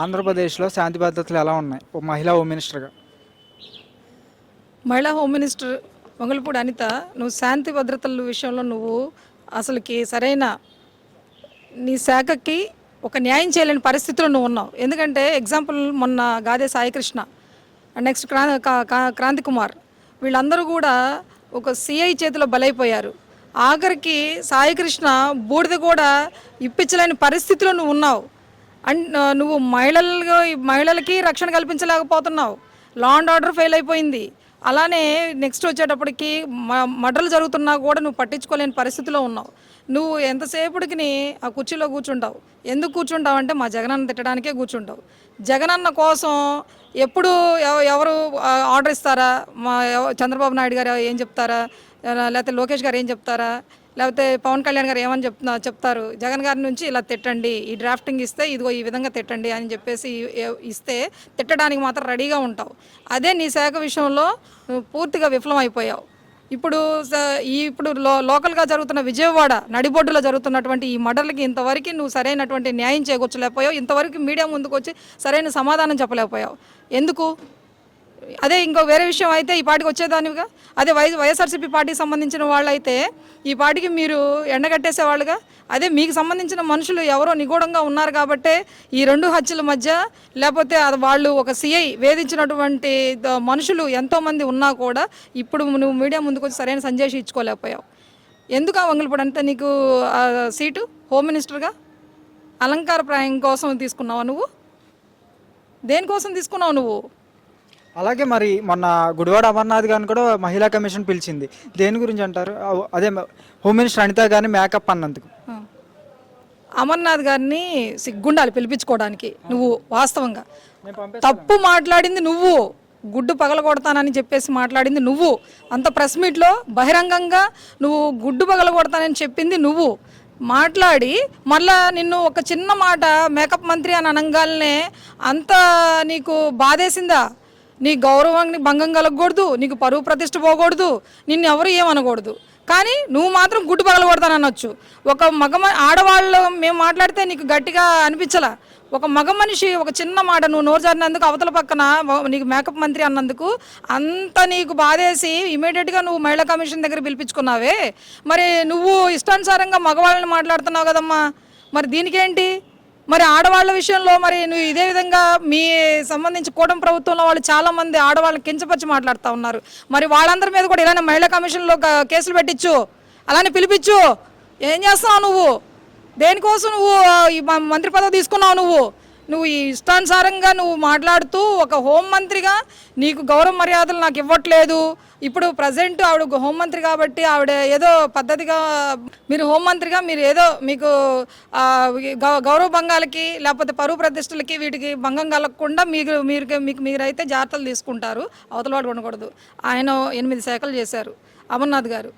ఆంధ్రప్రదేశ్లో శాంతి భద్రతలు ఎలా ఉన్నాయి ఓ మహిళా హోమ్ మినిస్టర్గా? మహిళా హోమ్ మినిస్టర్ వంగలపూడి అనిత, నువ్వు శాంతి భద్రతల విషయంలో నువ్వు అసలుకి సరైన నీ శాఖకి ఒక న్యాయం చేయలేని పరిస్థితిలో నువ్వు ఉన్నావు. ఎందుకంటే ఎగ్జాంపుల్ మొన్న గాదే సాయికృష్ణ, నెక్స్ట్ క్రాంతి కుమార్, వీళ్ళందరూ కూడా ఒక సిఐ చేతిలో బలైపోయారు. ఆఖరికి సాయికృష్ణ బూడిద కూడా ఇప్పించలేని పరిస్థితిలో నువ్వు ఉన్నావు. నువ్వు మహిళలకి రక్షణ కల్పించలేకపోతున్నావు. లా అండ్ ఆర్డర్ ఫెయిల్ అయిపోయింది. అలానే నెక్స్ట్ వచ్చేటప్పటికి మర్డర్లు జరుగుతున్నా కూడా నువ్వు పట్టించుకోలేని పరిస్థితిలో ఉన్నావు. నువ్వు ఎంతసేపటికి ఆ కుర్చీలో కూర్చుంటావు. ఎందుకు కూర్చుంటావు అంటే మా జగనన్న తిట్టడానికే కూర్చుంటావు. జగనన్న కోసం ఎప్పుడు ఎవరు ఆర్డర్ ఇస్తారా, చంద్రబాబు నాయుడు గారు ఏం చెప్తారా, లేకపోతే లోకేష్ గారు ఏం చెప్తారా, లేకపోతే పవన్ కళ్యాణ్ గారు ఏమని చెప్తారు, జగన్ గారి నుంచి ఇలా తిట్టండి, ఈ డ్రాఫ్టింగ్ ఇస్తే ఇదిగో ఈ విధంగా తిట్టండి అని చెప్పేసి ఇస్తే తిట్టడానికి మాత్రం రెడీగా ఉంటావు. అదే నీ శాఖ విషయంలో పూర్తిగా విఫలం అయిపోయావు. ఇప్పుడు లోకల్గా జరుగుతున్న విజయవాడ నడిబొడ్డులో జరుగుతున్నటువంటి ఈ మర్డర్లకి ఇంతవరకు నువ్వు సరైనటువంటి న్యాయం చేకూర్చలేకపోయావు. ఇంతవరకు మీడియా ముందుకు వచ్చి సరైన సమాధానం చెప్పలేకపోయావు. ఎందుకు? అదే ఇంకో వేరే విషయం అయితే ఈ పార్టీకి వచ్చేదానివిగా. అదే వైఎస్ఆర్సీపీ పార్టీకి సంబంధించిన వాళ్ళు అయితే ఈ పార్టీకి మీరు ఎండగట్టేసేవాళ్ళుగా. అదే మీకు సంబంధించిన మనుషులు ఎవరో నిగూఢంగా ఉన్నారు కాబట్టే ఈ రెండు హత్యల మధ్య, లేకపోతే వాళ్ళు ఒక సిఐ వేధించినటువంటి మనుషులు ఎంతోమంది ఉన్నా కూడా ఇప్పుడు నువ్వు మీడియా ముందుకు వచ్చి సరైన సందేశం ఇచ్చుకోలేకపోయావు. ఎందుకు వంగలపూడి అంతా నీకు సీటు హోమ్ మినిస్టర్గా అలంకారప్రాయం కోసం తీసుకున్నావా? నువ్వు దేనికోసం తీసుకున్నావు నువ్వు? అలాగే మరి మొన్న గుడివాడ అమర్నాథ్ గారిని కూడా మహిళా కమిషన్ పిలిచింది. దేని గురించి అంటారు? అదే హోమ్ మినిస్టర్ అనిత గారిని మేకప్ అన్నందుకు. అమర్నాథ్ గారిని సిగ్గుండాలి పిలిపించుకోవడానికి. నువ్వు వాస్తవంగా తప్పు మాట్లాడింది నువ్వు, గుడ్డు పగలగొడతానని చెప్పేసి మాట్లాడింది నువ్వు. అంత ప్రెస్ మీట్లో బహిరంగంగా నువ్వు గుడ్డు పగలగొడతానని చెప్పింది నువ్వు. మాట్లాడి మళ్ళా నిన్ను ఒక చిన్న మాట మేకప్ మంత్రి అని అనగానే అంత నీకు బాధేసిందా? నీ గౌరవాన్ని భంగం కలగకూడదు, నీకు పరువు ప్రతిష్ట పోకూడదు, నిన్ను ఎవరు ఏమనకూడదు. కానీ నువ్వు మాత్రం గుడ్డు పగలగొడతాను అనొచ్చు. ఒక ఆడవాళ్ళు మేము మాట్లాడితే నీకు గట్టిగా అనిపించలా. ఒక మగ మనిషి ఒక చిన్న మాట నువ్వు నోరు జారినందుకు అవతల పక్కన నీకు మేకప్ మంత్రి అన్నందుకు అంత నీకు బాధేసి ఇమీడియట్గా నువ్వు మహిళా కమిషన్ దగ్గర పిలిపించుకున్నావే. మరి నువ్వు ఇష్టానుసారంగా మగవాళ్ళని మాట్లాడుతున్నావు కదమ్మా, మరి దీనికేంటి? మరి ఆడవాళ్ళ విషయంలో మరి నువ్వు ఇదే విధంగా మీ సంబంధించి కూటమి ప్రభుత్వంలో వాళ్ళు చాలామంది ఆడవాళ్ళని కించపరిచి మాట్లాడుతూ ఉన్నారు. మరి వాళ్ళందరి మీద కూడా ఇలానే మహిళా కమిషన్లో కేసులు పెట్టించు, అలానే పిలిపించు. ఏం చేస్తున్నావు నువ్వు? దేనికోసం నువ్వు ఈ మంత్రి పదవి తీసుకున్నావు? నువ్వు ఈ ఇష్టానుసారంగా నువ్వు మాట్లాడుతూ ఒక హోంమంత్రిగా నీకు గౌరవ మర్యాదలు నాకు ఇవ్వట్లేదు. ఇప్పుడు ప్రజెంట్ ఆవిడ హోంమంత్రి కాబట్టి ఆవిడ ఏదో పద్ధతిగా, మీరు హోంమంత్రిగా మీరు ఏదో మీకు గౌరవ భంగాలకి లేకపోతే పరువు ప్రతిష్టలకి వీటికి భంగం కలగకుండా మీరైతే జాగ్రత్తలు తీసుకుంటారు. అవతల వాడు ఉండకూడదు. ఆయన 8 శాఖలు చేశారు అమర్నాథ్ గారు.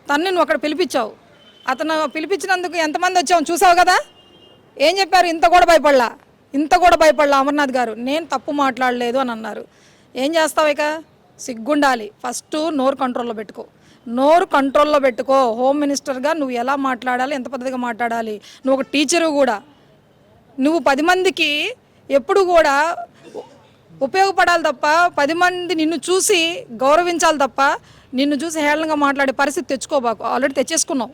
తన్ని నువ్వు అక్కడ పిలిపించావు. అతను పిలిపించినందుకు ఎంతమంది వచ్చావు చూసావు కదా. ఏం చెప్పారు? ఇంత కూడా భయపడలా అమర్నాథ్ గారు. నేను తప్పు మాట్లాడలేదు అని అన్నారు. ఏం చేస్తావు? ఇక సిగ్గుండాలి. ఫస్ట్ నోరు కంట్రోల్లో పెట్టుకో. హోమ్ మినిస్టర్గా నువ్వు ఎలా మాట్లాడాలి, ఎంత పద్ధతిగా మాట్లాడాలి. నువ్వు ఒక టీచరు కూడా. నువ్వు 10 మందికి ఎప్పుడు కూడా ఉపయోగపడాలి తప్ప 10 మంది నిన్ను చూసి గౌరవించాలి తప్ప నిన్ను చూసి హేళనగా మాట్లాడే పరిస్థితి తెచ్చుకోబాకు. ఆల్రెడీ తెచ్చేసుకున్నావు.